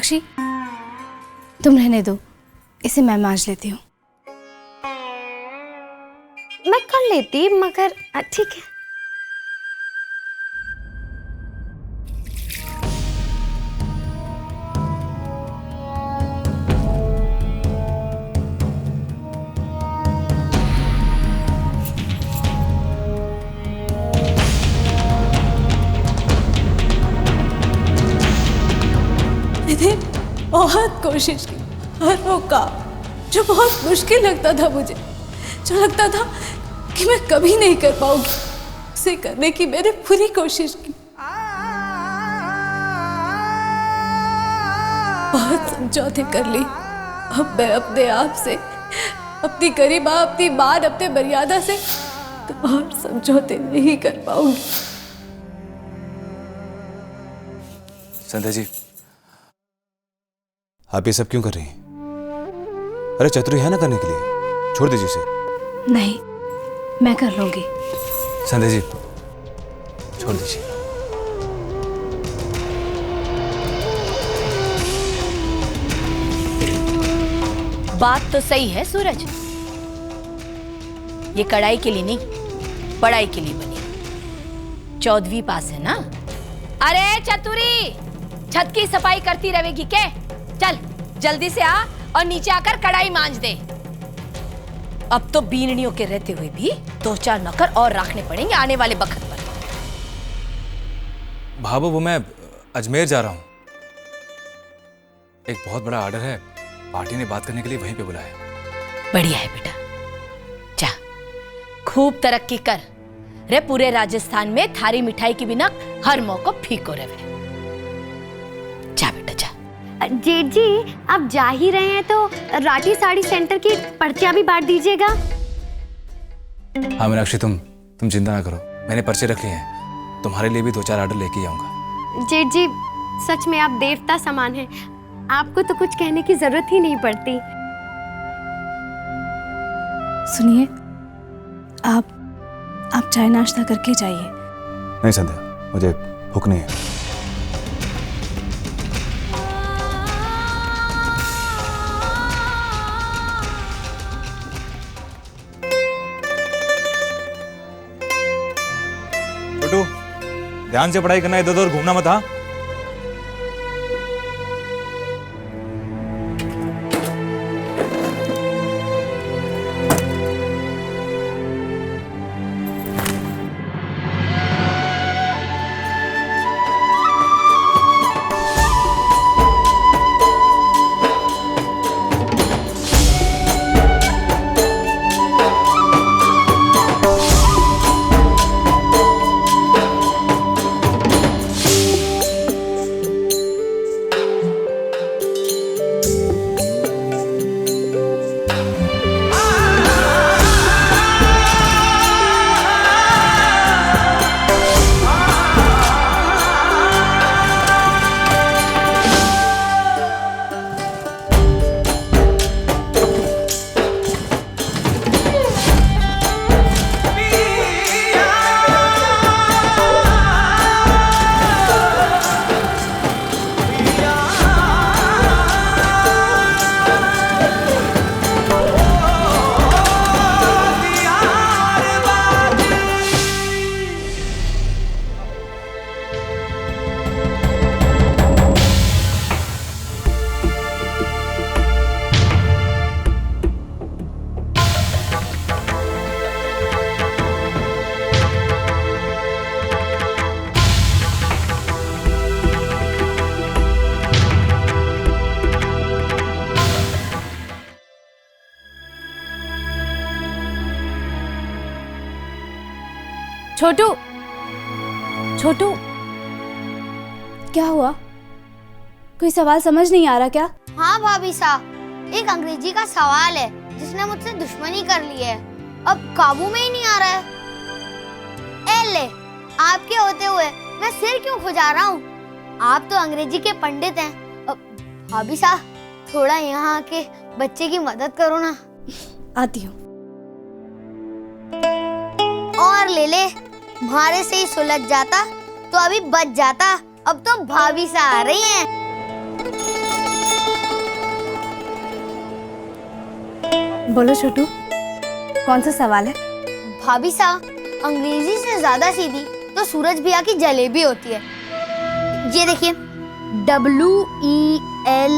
मीनाक्षी तुम रहने दो, इसे मैं मांज लेती हूँ। मैं कर लेती मगर ठीक है। मैंने बहुत कोशिश की, हर वो काम जो बहुत मुश्किल लगता था मुझे, जो लगता था कि मैं कभी नहीं कर पाऊंगी, उसे करने की मैंने पूरी कोशिश की। बहुत समझौते कर ली। अब मैं अपने आप से, अपनी गरिमा, अपनी मान, अपने मर्यादा से तो और समझौते नहीं कर पाऊंगी। संध्या जी, आप ये सब क्यों कर रही हैं? अरे चतुरी है ना करने के लिए, छोड़ दीजिए इसे। नहीं, मैं कर लूंगी। संध्या जी, छोड़ दीजिए। बात तो सही है सूरज, ये कढ़ाई के लिए नहीं, पढ़ाई के लिए बनी। 14वीं पास है ना? अरे चतुरी, छत की सफाई करती रहेगी क्या? चल जल्दी से आ और नीचे आकर कढ़ाई मांज दे। अब तो बीननियों के रहते हुए भी 2-4 नौकर और रखने पड़ेंगे आने वाले वक्त पर। भाभो, वो मैं अजमेर जा रहा हूं, एक बहुत बड़ा ऑर्डर है, पार्टी ने बात करने के लिए वहीं पे बुलाया। बढ़िया है बेटा, जा खूब तरक्की कर रे। पूरे राजस्थान में थारी मिठाई की बिना हर मौका फीको रहे। जा बेटा जा। जेठ जी, आप जा ही रहे हैं तो राठी साड़ी सेंटर की पर्चियां भी बांट दीजिएगा। हाँ मीनाक्षी, तुम चिंता ना करो, मैंने पर्चे रख लिए हैं, तुम्हारे लिए भी 2-4 ऑर्डर लेके आऊंगा। जेठ जी, सच में आप देवता समान हैं, आपको तो कुछ कहने की जरूरत ही नहीं पड़ती। सुनिए, आप चाय नाश्ता करके जाइए। नहीं संध्या, मुझे भूख नहीं है। छोटू, ध्यान से पढ़ाई करना, इधर उधर घूमना मत। हाँ, छोटू, छोटू, क्या हुआ? कोई सवाल समझ नहीं आ रहा क्या? हाँ भाभी साहब, एक अंग्रेजी का सवाल है जिसने मुझसे दुश्मनी कर ली है, अब काबू में ही नहीं आ रहा है। ए ले, आपके होते हुए मैं सिर क्यों खुजा रहा हूँ? आप तो अंग्रेजी के पंडित हैं। अब भाभी साहब, थोड़ा यहाँ आके बच्चे की मदद करो ना। आती हूँ। और ले ले, तुम्हारे से ही सुलझ जाता तो अभी बच जाता। अब तो भाभी सा आ रही हैं। बोलो छोटू, कौन सा सवाल है? भाभी साहब, अंग्रेजी से ज्यादा सीधी तो सूरज भैया की जलेबी होती है। ये देखिए, WELL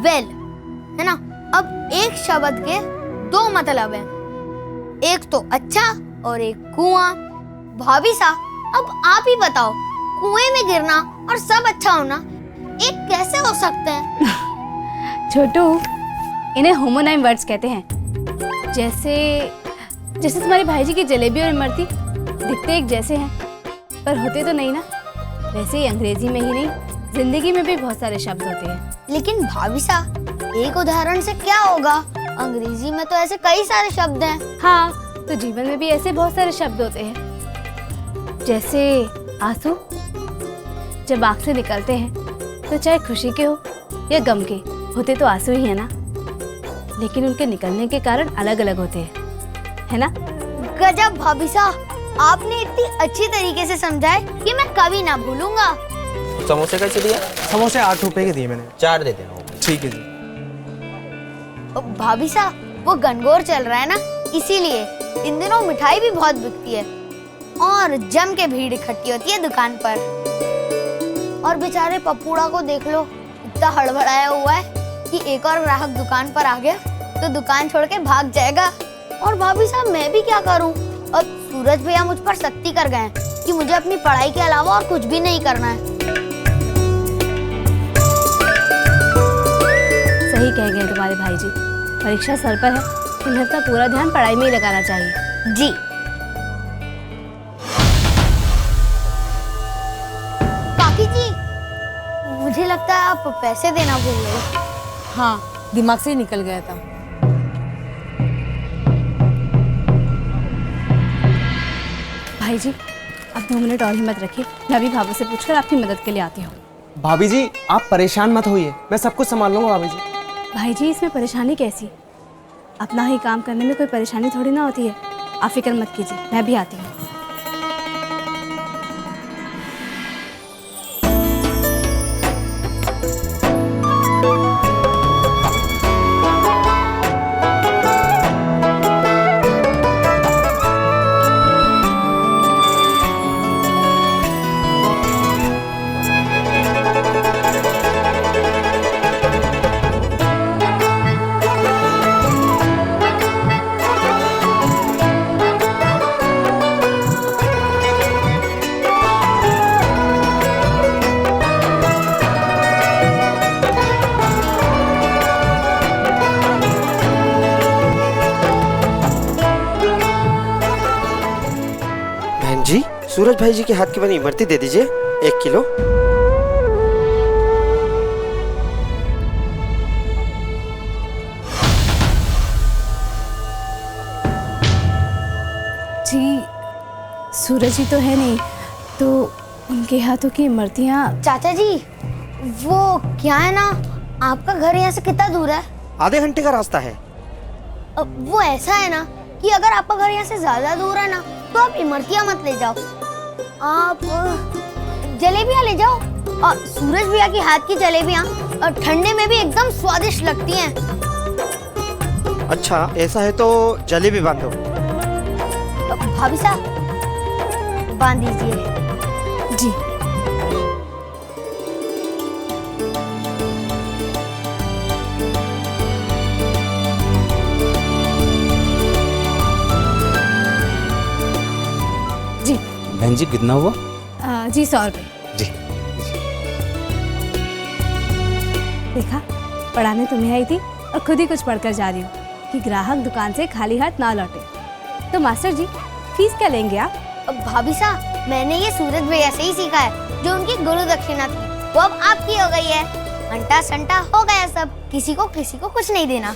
वेल, है ना। अब एक शब्द के दो मतलब हैं, एक तो अच्छा और एक कुआं। भाभी साहब, अब आप ही बताओ, कुएं में गिरना और सब अच्छा होना एक कैसे हो सकते हैं? छोटू, इन्हें होमोनाइम वर्ड्स कहते हैं। जैसे तुम्हारे भाई जी की जलेबी और इमरती दिखते एक जैसे हैं, पर होते तो नहीं ना। वैसे ही अंग्रेजी में ही नहीं, जिंदगी में भी बहुत सारे शब्द होते हैं। लेकिन भाभी साहब, एक उदाहरण से क्या होगा? अंग्रेजी में तो ऐसे कई सारे शब्द हैं। हाँ, तो जीवन में भी ऐसे बहुत सारे शब्द होते हैं। जैसे आंसू, जब आँख से निकलते हैं तो चाहे खुशी के हो या गम के, होते तो आंसू ही है ना, लेकिन उनके निकलने के कारण अलग अलग होते हैं, है ना। गजब भाभी साहब, आपने इतनी अच्छी तरीके से समझाया कि मैं कभी ना भूलूंगा। समोसे कैसे दिया? समोसे 8 रुपए के दिए मैंने। 4 दे देना। ठीक है जी। भाभी साहब, वो गनगौर चल रहा है ना, इसीलिए इन दिनों मिठाई भी बहुत बिकती है और जम के भीड़ इकट्ठी होती है दुकान पर। और बेचारे पप्पूड़ा को देख लो, इतना हड़बड़ाया हुआ है कि एक और ग्राहक दुकान पर आ गया तो दुकान छोड़ के भाग जाएगा। और भाभी साहब, मैं भी क्या करूं? अब सूरज भैया मुझ पर सख्ती कर गए हैं कि मुझे अपनी पढ़ाई के अलावा और कुछ भी नहीं करना है। सही कह गए तुम्हारे भाई जी, परीक्षा सर पर है, तुम्हें अपना पूरा ध्यान पढ़ाई में ही लगाना चाहिए। जी। काकी जी, मुझे लगता है आप पैसे देना भूल गए। हाँ, दिमाग से ही निकल गया था। भाई जी, अब 2 मिनट और हिम्मत रखिए, मैं अभी भाभी से पूछकर आपकी मदद के लिए आती हूँ। भाभी जी, आप परेशान मत होइए, मैं सब कुछ संभाल लूंगा भाभी जी। भाई जी, इसमें परेशानी कैसी? अपना ही काम करने में कोई परेशानी थोड़ी ना होती है। आप फिक्र मत कीजिए, मैं भी आती हूँ। जी, सूरज भाई जी के हाथ की बनी इमरती दे दीजिए 1 किलो। जी, सूरज ही तो है नहीं, तो उनके हाथों की इमरतियाँ। चाचा जी, वो क्या है ना, आपका घर यहाँ से कितना दूर है? आधे घंटे का रास्ता है। वो ऐसा है ना कि अगर आपका घर यहाँ से ज्यादा दूर है ना, तो आप इमरतियाँ मत ले जाओ, आप जलेबियाँ ले जाओ। और सूरज भैया की हाथ की जलेबियाँ ठंडे में भी एकदम स्वादिष्ट लगती हैं। अच्छा, ऐसा है तो जलेबी बांधो। भाभी साहब, बांध दीजिए। जी। जी। बहन जी, कितना हुआ? जी 100 रुपये। जी। देखा, पढ़ाने तुम्हें आई थी और खुद ही कुछ पढ़कर जा रही हूँ कि ग्राहक दुकान से खाली हाथ ना लौटे। तो मास्टर जी, फीस क्या लेंगे आप? भाभी साहब, मैंने ये सूरज भैया से ही सीखा है, जो उनकी गुरु दक्षिणा थी वो अब आपकी हो गई है। अंटा संटा हो गया सब, किसी को कुछ नहीं देना।